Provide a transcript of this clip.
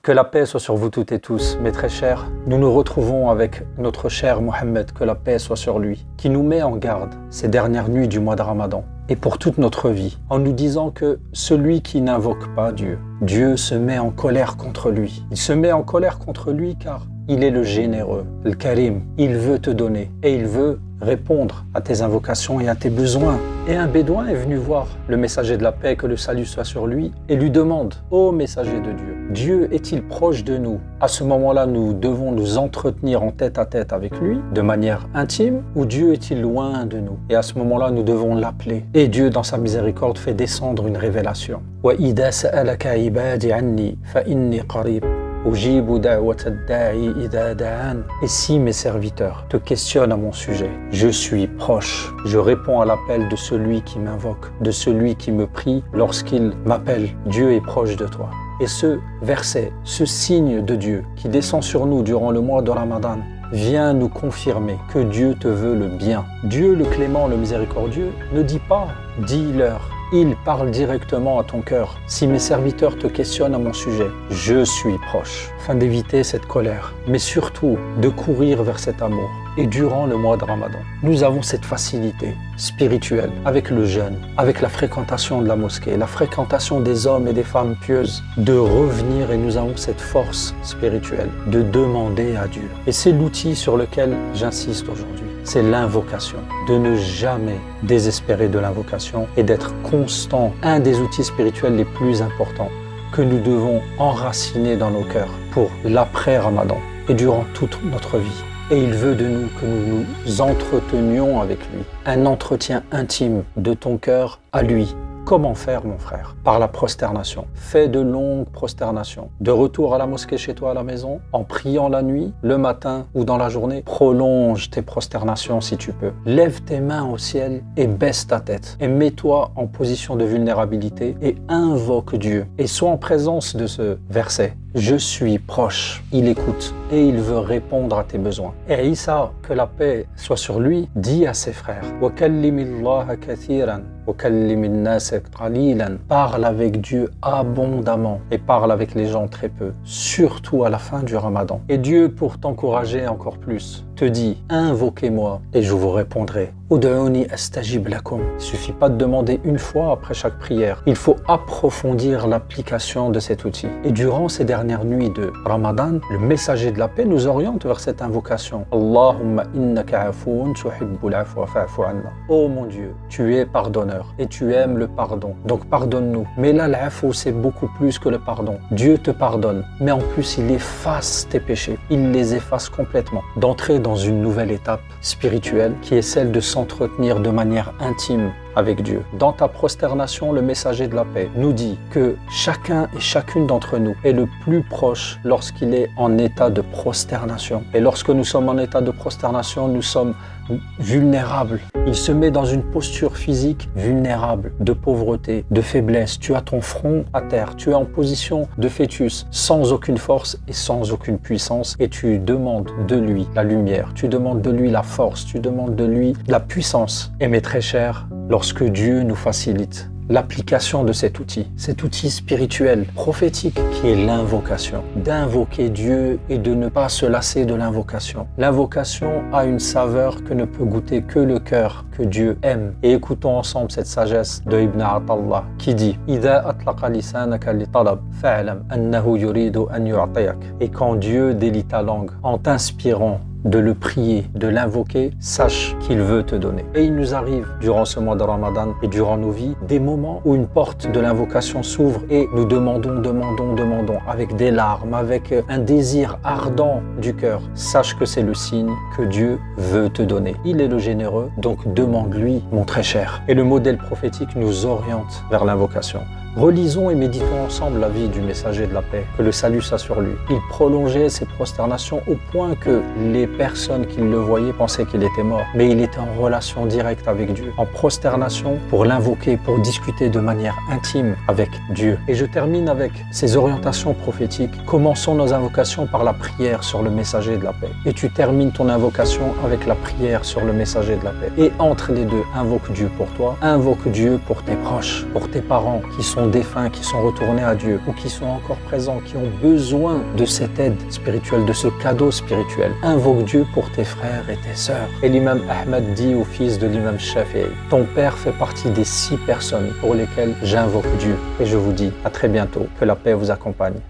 Que la paix soit sur vous toutes et tous, mes très chers. Nous nous retrouvons avec notre cher Mohammed, que la paix soit sur lui, qui nous met en garde ces dernières nuits du mois de Ramadan et pour toute notre vie, en nous disant que celui qui n'invoque pas Dieu, Dieu se met en colère contre lui. Il se met en colère contre lui car il est le généreux, le Karim. Il veut te donner et il veut répondre à tes invocations et à tes besoins. Et un bédouin est venu voir le messager de la paix, que le salut soit sur lui, et lui demande: ô messager de Dieu, Dieu est-il proche de nous? À ce moment-là, nous devons nous entretenir en tête à tête avec lui, de manière intime, ou Dieu est-il loin de nous? Et à ce moment-là, nous devons l'appeler. Et Dieu, dans sa miséricorde, fait descendre une révélation. وَإِذَا سَأَلَكَ عِبَادِي عَنِّي فَإِنِّي قَرِيبٌ أُجِيبُ دَعْوَةَ الدَّاعِ إِذَا دَعَانِ. Et si mes serviteurs te questionnent à mon sujet, je suis proche. Je réponds à l'appel de celui qui m'invoque, de celui qui me prie lorsqu'il m'appelle. Dieu est proche de toi. Et ce verset, ce signe de Dieu qui descend sur nous durant le mois de Ramadan, vient nous confirmer que Dieu te veut le bien. Dieu, le clément, le miséricordieux, ne dit pas « dis-leur ». Il parle directement à ton cœur. Si mes serviteurs te questionnent à mon sujet, je suis proche. Afin d'éviter cette colère, mais surtout de courir vers cet amour. Et durant le mois de Ramadan, nous avons cette facilité spirituelle avec le jeûne, avec la fréquentation de la mosquée, la fréquentation des hommes et des femmes pieuses, de revenir, et nous avons cette force spirituelle de demander à Dieu. Et c'est l'outil sur lequel j'insiste aujourd'hui. C'est l'invocation, de ne jamais désespérer de l'invocation et d'être constant, un des outils spirituels les plus importants que nous devons enraciner dans nos cœurs pour l'après-Ramadan et durant toute notre vie. Et il veut de nous que nous nous entretenions avec lui, un entretien intime de ton cœur à lui. Comment faire, mon frère? Par la prosternation. Fais de longues prosternations. De retour à la mosquée chez toi à la maison, en priant la nuit, le matin ou dans la journée, prolonge tes prosternations si tu peux. Lève tes mains au ciel et baisse ta tête. Et mets-toi en position de vulnérabilité et invoque Dieu. Et sois en présence de ce verset. Je suis proche. Il écoute et il veut répondre à tes besoins. Et Isa, que la paix soit sur lui, dit à ses frères: وَكَلِّمِ كَثِيرًا وَكَلِّمِ النَّاسَ قَلِيلًا. Parle avec Dieu abondamment et parle avec les gens très peu, surtout à la fin du Ramadan. Et Dieu, pour t'encourager encore plus, te dit: invoquez-moi et je vous répondrai. Ud'uni astajib lakum. Il ne suffit pas de demander une fois après chaque prière. Il faut approfondir l'application de cet outil. Et durant ces dernières nuits de Ramadan, le messager de la paix nous oriente vers cette invocation. Allahumma innaka afoun tuhibbul afwa fa'fu anna. Oh mon Dieu, tu es pardonneur et tu aimes le pardon. Donc pardonne-nous. Mais là, l'afou, c'est beaucoup plus que le pardon. Dieu te pardonne, mais en plus, il efface tes péchés. Il les efface complètement. D'entrer dans une nouvelle étape spirituelle qui est celle de s'entretenir de manière intime avec Dieu. Dans ta prosternation, le messager de la paix nous dit que chacun et chacune d'entre nous est le plus proche lorsqu'il est en état de prosternation. Et lorsque nous sommes en état de prosternation, nous sommes vulnérables. Il se met dans une posture physique vulnérable, de pauvreté, de faiblesse. Tu as ton front à terre, tu es en position de fœtus, sans aucune force et sans aucune puissance, et tu demandes de lui la lumière, tu demandes de lui la force, tu demandes de lui la puissance. Et mes très chers, lorsque Dieu nous facilite l'application de cet outil spirituel, prophétique, qui est l'invocation. D'invoquer Dieu et de ne pas se lasser de l'invocation. L'invocation a une saveur que ne peut goûter que le cœur que Dieu aime. Et écoutons ensemble cette sagesse de Ibn Atallah qui dit: إِذَا أَطْلَقَ لِسَانَكَ لِطَلَبْ فَاعْلَمْ أَنَّهُ يُرِيدُ أَنْ يُعْطِيَكَ. Et quand Dieu délie ta langue en t'inspirant de le prier, de l'invoquer, sache qu'il veut te donner. Et il nous arrive, durant ce mois de Ramadan et durant nos vies, des moments où une porte de l'invocation s'ouvre et nous demandons, avec des larmes, avec un désir ardent du cœur. Sache que c'est le signe que Dieu veut te donner. Il est le généreux, donc demande-lui, mon très cher. Et le modèle prophétique nous oriente vers l'invocation. Relisons et méditons ensemble la vie du messager de la paix, que le salut soit sur lui. Il prolongeait ses prosternations au point que les personnes qui le voyaient pensaient qu'il était mort. Mais il était en relation directe avec Dieu, en prosternation pour l'invoquer, pour discuter de manière intime avec Dieu. Et je termine avec ces orientations prophétiques. Commençons nos invocations par la prière sur le messager de la paix. Et tu termines ton invocation avec la prière sur le messager de la paix. Et entre les deux, invoque Dieu pour toi, invoque Dieu pour tes proches, pour tes parents qui sont ton défunt, qui sont retournés à Dieu ou qui sont encore présents, qui ont besoin de cette aide spirituelle, de ce cadeau spirituel. Invoque Dieu pour tes frères et tes sœurs. Et l'imam Ahmad dit au fils de l'imam Shafi'i, ton père fait partie des 6 personnes pour lesquelles j'invoque Dieu. Et je vous dis à très bientôt, que la paix vous accompagne.